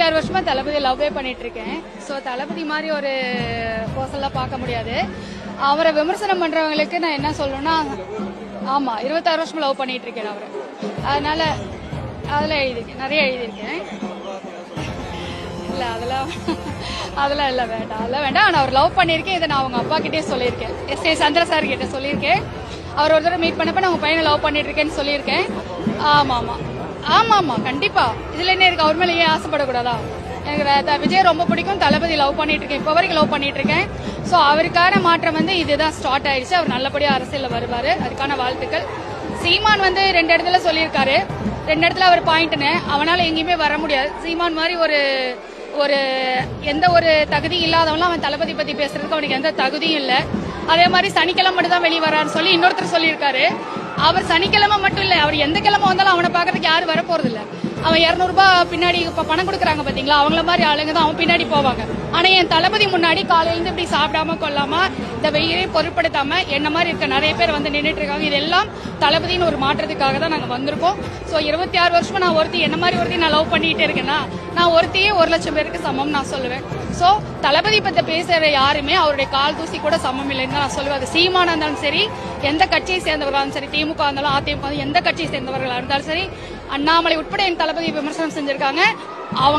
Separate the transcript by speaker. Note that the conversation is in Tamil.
Speaker 1: 6 வருஷமா தளபதி லவ்வே பண்ணிட்டு இருக்கேன். ஸோ தளபதி மாதிரி ஒரு பர்சன்லாம் பார்க்க முடியாது. அவரை விமர்சனம் பண்றவங்களுக்கு நான் என்ன சொல்லணும்னா, ஆமா 26 வருஷமா லவ் பண்ணிட்டு இருக்கேன் அவரை. அதனால அதெல்லாம் எழுதியிருக்கேன், நிறைய எழுதியிருக்கேன். இல்ல அதெல்லாம் இல்ல, வேண்டாம், அதெல்லாம் வேண்டாம். ஆனால் அவர் லவ் பண்ணியிருக்கேன். இதை நான் அவங்க அப்பா கிட்டே சொல்லியிருக்கேன், S.A. சந்திர சார் கிட்ட சொல்லியிருக்கேன். அவர் ஒரு தடவை மீட் பண்ணப்ப நான் உங்க பையனை லவ் பண்ணிட்டு இருக்கேன்னு சொல்லியிருக்கேன். ஆமா கண்டிப்பா. இதுல என்ன இருக்கு, அவர் மேல ஏன் ஆசைப்படக்கூடாதா? எனக்கு விஜய் ரொம்ப பிடிக்கும், தளபதி லவ் பண்ணிட்டு இருக்கேன், இப்போ வரைக்கும் லவ் பண்ணிட்டு இருக்கேன். ஸோ அவருக்கான மாற்றம் இதுதான் ஸ்டார்ட் ஆயிடுச்சு. அவர் நல்லபடியா அரசியல்ல வருவாரு, அதுக்கான வாழ்த்துக்கள். சீமான் 2 இடத்துல சொல்லியிருக்காரு, 2 இடத்துல அவர் பாயிண்ட்னு. அவனால எங்கேயுமே வர முடியாது. சீமான் மாதிரி ஒரு எந்த ஒரு தகுதி இல்லாதவங்களும் அவன் தளபதி பத்தி பேசுறதுக்கு அவனுக்கு எந்த தகுதியும் இல்லை. அதே மாதிரி சனிக்கிழமை மட்டும் தான் வெளியே வரான்னு சொல்லி இன்னொருத்தர் சொல்லியிருக்காரு. அவர் சனிக்கிழமை மட்டும் இல்ல, அவர் எந்த கிழமை வந்தாலும் அவனை பாக்குறதுக்கு யாரும் வர போறது இல்ல. அவன் 200 ரூபாய் பின்னாடி இப்ப பணம் கொடுக்குறாங்க பாத்தீங்களா, அவங்கள மாதிரி ஆளுங்க தான் அவன் பின்னாடி போவாங்க. ஆனா என் தளபதி முன்னாடி காலையில இருந்து இப்படி சாப்பிடாம கொள்ளாம இந்த வெயிலே பொருட்படுத்தாம என்ன மாதிரி இருக்க நிறைய பேர் நின்றுட்டு இருக்காங்க. இதெல்லாம் தளபதினு ஒரு மாற்றத்துக்காக தான் நாங்க வந்திருக்கோம். ஸோ 26 வருஷமா நான் என்ன மாதிரி ஒருத்தி நான் லவ் பண்ணிட்டு இருக்கேன்னா, நான் ஒருத்தையே 1 லட்சம் பேருக்கு சமம் நான் சொல்லுவேன். ஸோ தளபதி பத்தி பேசுற யாருமே அவருடைய கால் தூசி கூட சமம் இல்லைன்னு தான் நான் சொல்லுவேன். அது சீமானா இருந்தாலும் சரி, எந்த கட்சியை சேர்ந்தவர்களாலும் சரி, திமுக இருந்தாலும் அதிமுக எந்த கட்சியை சேர்ந்தவர்களா இருந்தாலும் சரி, அண்ணாமலை உட்பட என் தளபதியை விமர்சனம் செஞ்சிருக்காங்க. அவங்க